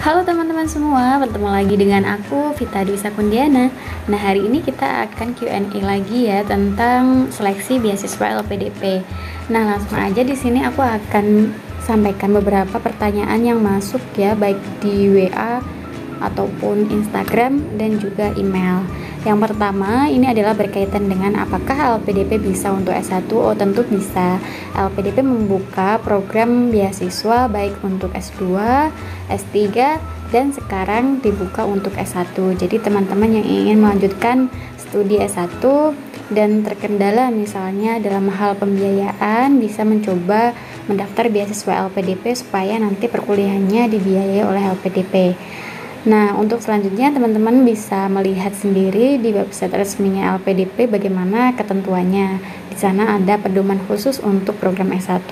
Halo teman-teman semua, bertemu lagi dengan aku Vita Dwi Sakundiana. Nah, hari ini kita akan Q&A lagi ya tentang seleksi beasiswa LPDP. Nah, langsung aja di sini aku akan sampaikan beberapa pertanyaan yang masuk ya, baik di WA ataupun Instagram dan juga email. Yang pertama ini adalah berkaitan dengan apakah LPDP bisa untuk S1? Oh, tentu bisa. LPDP membuka program beasiswa baik untuk S2, S3, dan sekarang dibuka untuk S1. Jadi teman-teman yang ingin melanjutkan studi S1 dan terkendala misalnya dalam hal pembiayaan bisa mencoba mendaftar beasiswa LPDP supaya nanti perkuliahannya dibiayai oleh LPDP. Nah, untuk selanjutnya teman-teman bisa melihat sendiri di website resminya LPDP bagaimana ketentuannya. Di sana ada pedoman khusus untuk program S1.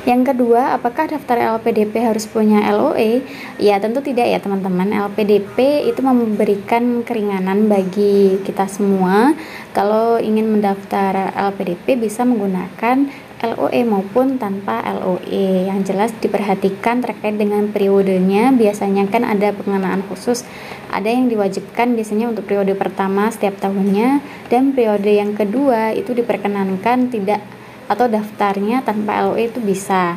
Yang kedua, apakah daftar LPDP harus punya LOE? Ya, tentu tidak ya teman-teman. LPDP itu memberikan keringanan bagi kita semua. Kalau ingin mendaftar LPDP bisa menggunakan LOE maupun tanpa LOE. Yang jelas diperhatikan terkait dengan periodenya. Biasanya kan ada pengenaan khusus. Ada yang diwajibkan biasanya untuk periode pertama setiap tahunnya, dan periode yang kedua itu diperkenankan tidak atau daftarnya tanpa LOE itu bisa.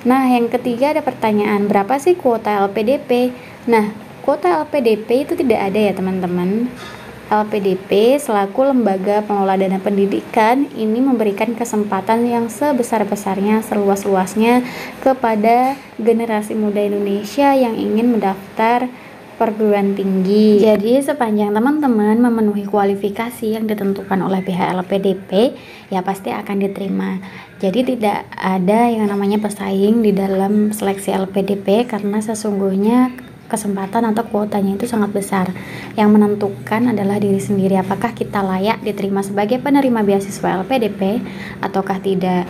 Nah, yang ketiga ada pertanyaan, berapa sih kuota LPDP? Nah, kuota LPDP itu tidak ada ya teman-teman. LPDP selaku lembaga pengelola dana pendidikan ini memberikan kesempatan yang sebesar-besarnya, seluas-luasnya kepada generasi muda Indonesia yang ingin mendaftar perguruan tinggi. Jadi sepanjang teman-teman memenuhi kualifikasi yang ditentukan oleh pihak LPDP, ya pasti akan diterima. Jadi tidak ada yang namanya pesaing di dalam seleksi LPDP karena sesungguhnya kesempatan atau kuotanya itu sangat besar. Yang menentukan adalah diri sendiri, apakah kita layak diterima sebagai penerima beasiswa LPDP ataukah tidak.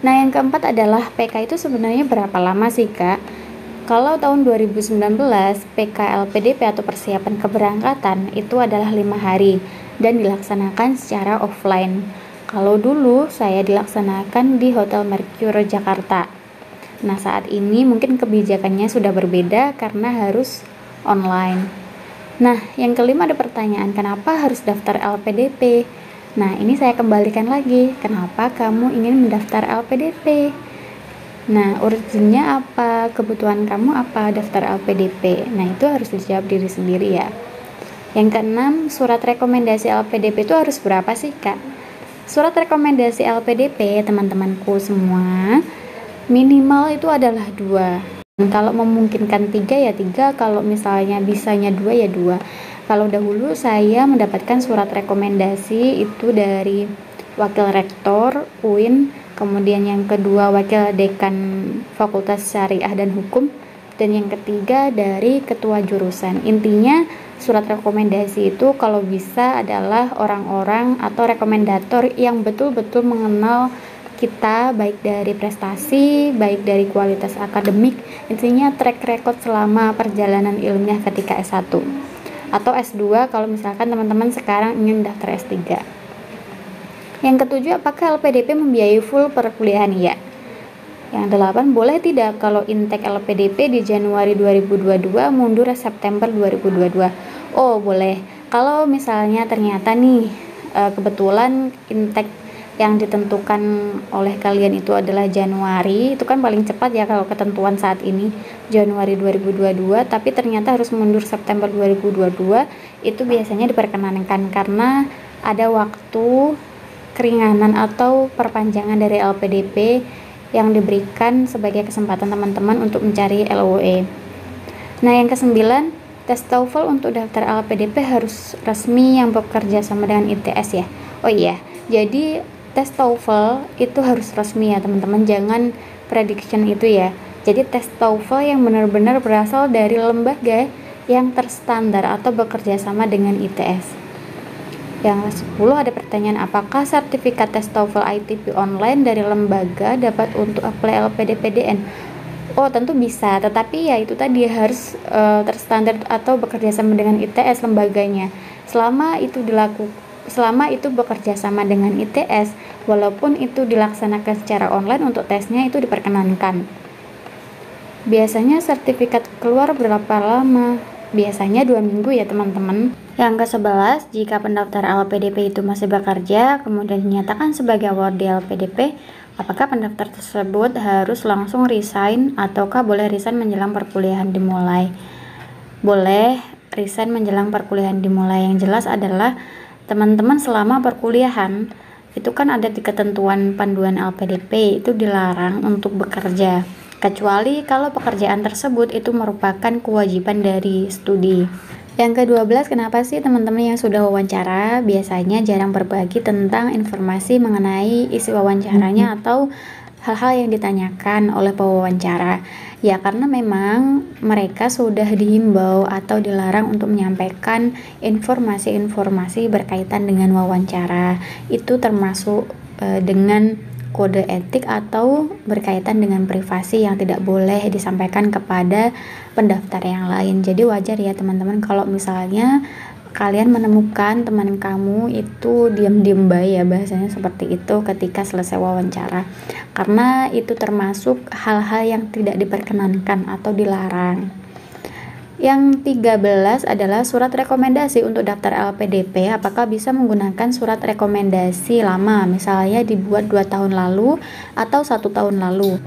Nah, yang keempat adalah PK itu sebenarnya berapa lama sih, Kak? Kalau tahun 2019 PK LPDP atau persiapan keberangkatan itu adalah 5 hari dan dilaksanakan secara offline. Kalau dulu saya dilaksanakan di Hotel Mercure Jakarta. Nah, saat ini mungkin kebijakannya sudah berbeda karena harus online. Nah, yang kelima ada pertanyaan, kenapa harus daftar LPDP? Nah, ini saya kembalikan lagi, kenapa kamu ingin mendaftar LPDP? Nah, urgennya apa? Kebutuhan kamu apa daftar LPDP? Nah, itu harus dijawab diri sendiri ya. Yang keenam, surat rekomendasi LPDP itu harus berapa sih, Kak? Surat rekomendasi LPDP, teman-temanku semua, minimal itu adalah 2. Kalau memungkinkan 3 ya 3, kalau misalnya bisanya 2 ya 2. Kalau dahulu saya mendapatkan surat rekomendasi itu dari Wakil Rektor UIN, kemudian yang kedua Wakil Dekan Fakultas Syariah dan Hukum, dan yang ketiga dari Ketua Jurusan. Intinya surat rekomendasi itu kalau bisa adalah orang-orang atau rekomendator yang betul-betul mengenal kita, baik dari prestasi, baik dari kualitas akademik, intinya track record selama perjalanan ilmiah ketika S1 atau S2 kalau misalkan teman-teman sekarang ingin daftar S3. Yang ketujuh, apakah LPDP membiayai full perkuliahan? Ya. Yang 8, boleh tidak kalau intake LPDP di Januari 2022 mundur September 2022? Oh, boleh. Kalau misalnya ternyata nih kebetulan intake yang ditentukan oleh kalian itu adalah Januari, itu kan paling cepat ya kalau ketentuan saat ini Januari 2022, tapi ternyata harus mundur September 2022, itu biasanya diperkenankan karena ada waktu keringanan atau perpanjangan dari LPDP yang diberikan sebagai kesempatan teman-teman untuk mencari LOE. Nah, yang kesembilan, tes TOEFL untuk daftar LPDP harus resmi yang bekerja sama dengan ITS ya. Oh iya, jadi tes TOEFL itu harus resmi ya teman-teman, jangan prediction itu ya. Jadi tes TOEFL yang benar-benar berasal dari lembaga yang terstandar atau bekerja sama dengan ITS. Yang 10 ada pertanyaan, apakah sertifikat tes TOEFL ITP online dari lembaga dapat untuk apply LPDPDN? Oh, tentu bisa, tetapi ya itu tadi harus terstandar atau bekerja sama dengan ITS lembaganya. Selama itu bekerja sama dengan ITS, walaupun itu dilaksanakan secara online untuk tesnya itu diperkenankan. Biasanya sertifikat keluar berapa lama? Biasanya 2 minggu ya teman-teman. Yang ke-11, jika pendaftar LPDP itu masih bekerja, kemudian dinyatakan sebagai award di LPDP, apakah pendaftar tersebut harus langsung resign ataukah boleh resign menjelang perkuliahan dimulai? Boleh resign menjelang perkuliahan dimulai. Yang jelas adalah teman-teman selama perkuliahan itu kan ada di ketentuan panduan LPDP itu dilarang untuk bekerja, kecuali kalau pekerjaan tersebut itu merupakan kewajiban dari studi. Yang ke-12, kenapa sih teman-teman yang sudah wawancara biasanya jarang berbagi tentang informasi mengenai isi wawancaranya atau hal-hal yang ditanyakan oleh pewawancara? Ya karena memang mereka sudah dihimbau atau dilarang untuk menyampaikan informasi-informasi berkaitan dengan wawancara. Itu termasuk dengan kode etik atau berkaitan dengan privasi yang tidak boleh disampaikan kepada pendaftar yang lain. Jadi wajar ya teman-teman kalau misalnya kalian menemukan teman kamu itu diam-diam baik ya, bahasanya seperti itu ketika selesai wawancara, karena itu termasuk hal-hal yang tidak diperkenankan atau dilarang. Yang 13 adalah surat rekomendasi untuk daftar LPDP. Apakah bisa menggunakan surat rekomendasi lama, misalnya dibuat 2 tahun lalu atau 1 tahun lalu?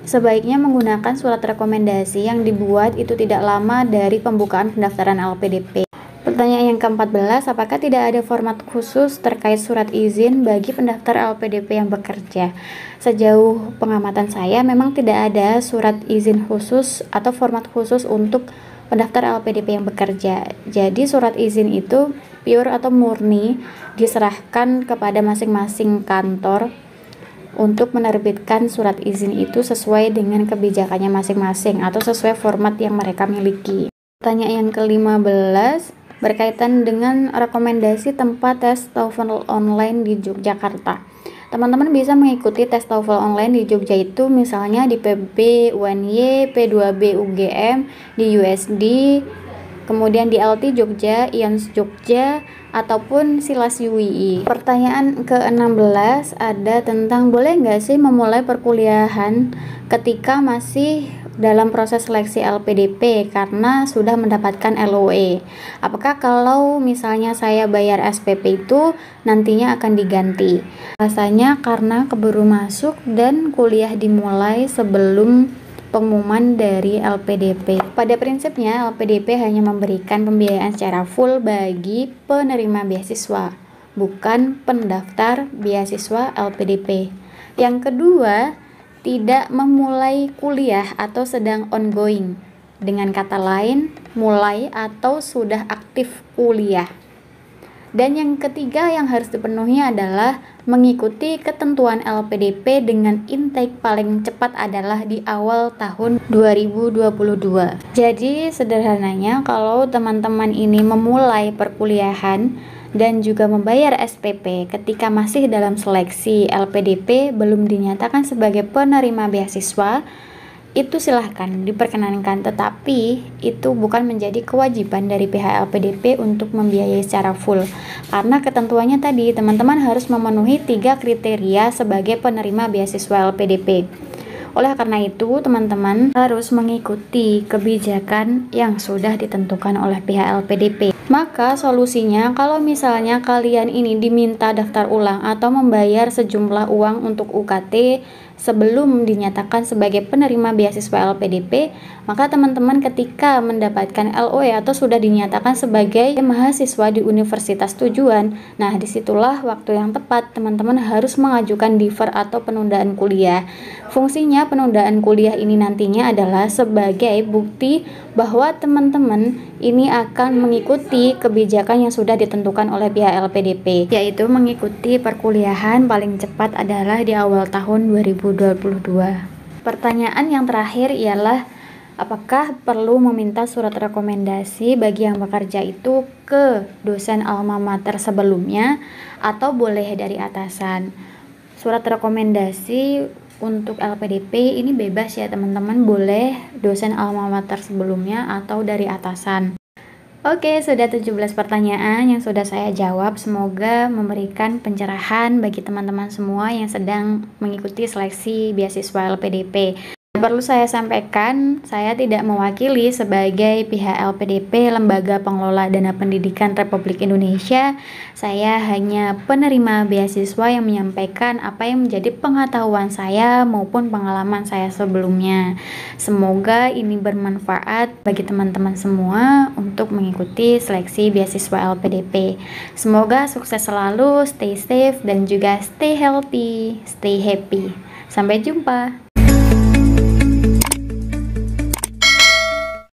Sebaiknya menggunakan surat rekomendasi yang dibuat itu tidak lama dari pembukaan pendaftaran LPDP. Pertanyaan yang ke-14, apakah tidak ada format khusus terkait surat izin bagi pendaftar LPDP yang bekerja? Sejauh pengamatan saya, memang tidak ada surat izin khusus atau format khusus untuk pendaftar LPDP yang bekerja. Jadi surat izin itu pure atau murni diserahkan kepada masing-masing kantor untuk menerbitkan surat izin itu sesuai dengan kebijakannya masing-masing atau sesuai format yang mereka miliki. Pertanyaan yang ke-15, berkaitan dengan rekomendasi tempat tes TOEFL online di Yogyakarta. Teman-teman bisa mengikuti tes TOEFL online di Jogja itu misalnya di PB UNY, P2B UGM, di USD, kemudian di LT Jogja, IANS Jogja, ataupun Silas UII. Pertanyaan ke-16 ada tentang boleh nggak sih memulai perkuliahan ketika masih dalam proses seleksi LPDP karena sudah mendapatkan LOE. Apakah kalau misalnya saya bayar SPP itu nantinya akan diganti? Rasanya karena keburu masuk dan kuliah dimulai sebelum pengumuman dari LPDP. Pada prinsipnya LPDP hanya memberikan pembiayaan secara full bagi penerima beasiswa, bukan pendaftar beasiswa LPDP. Yang kedua, tidak memulai kuliah atau sedang ongoing. Dengan kata lain, mulai atau sudah aktif kuliah. Dan yang ketiga yang harus dipenuhi adalah mengikuti ketentuan LPDP dengan intake paling cepat adalah di awal tahun 2022. Jadi sederhananya kalau teman-teman ini memulai perkuliahan dan juga membayar SPP ketika masih dalam seleksi LPDP belum dinyatakan sebagai penerima beasiswa, itu silahkan diperkenankan, tetapi itu bukan menjadi kewajiban dari pihak LPDP untuk membiayai secara full karena ketentuannya tadi teman-teman harus memenuhi 3 kriteria sebagai penerima beasiswa LPDP. Oleh karena itu, teman-teman harus mengikuti kebijakan yang sudah ditentukan oleh pihak LPDP. Maka solusinya, kalau misalnya kalian ini diminta daftar ulang atau membayar sejumlah uang untuk UKT sebelum dinyatakan sebagai penerima beasiswa LPDP, maka teman-teman ketika mendapatkan LOE atau sudah dinyatakan sebagai mahasiswa di universitas tujuan, nah disitulah waktu yang tepat teman-teman harus mengajukan defer atau penundaan kuliah. Fungsinya penundaan kuliah ini nantinya adalah sebagai bukti bahwa teman-teman ini akan mengikuti kebijakan yang sudah ditentukan oleh pihak LPDP, yaitu mengikuti perkuliahan paling cepat adalah di awal tahun 2022. Pertanyaan yang terakhir ialah apakah perlu meminta surat rekomendasi bagi yang bekerja itu ke dosen alma mater sebelumnya atau boleh dari atasan? Surat rekomendasi untuk LPDP ini bebas ya teman-teman, boleh dosen alma mater sebelumnya atau dari atasan. Oke, sudah 17 pertanyaan yang sudah saya jawab. Semoga memberikan pencerahan bagi teman-teman semua yang sedang mengikuti seleksi beasiswa LPDP. Perlu saya sampaikan, saya tidak mewakili sebagai pihak LPDP, Lembaga Pengelola Dana Pendidikan Republik Indonesia. Saya hanya penerima beasiswa yang menyampaikan apa yang menjadi pengetahuan saya maupun pengalaman saya sebelumnya. Semoga ini bermanfaat bagi teman-teman semua untuk mengikuti seleksi beasiswa LPDP. Semoga sukses selalu, stay safe, dan juga stay healthy, stay happy. Sampai jumpa.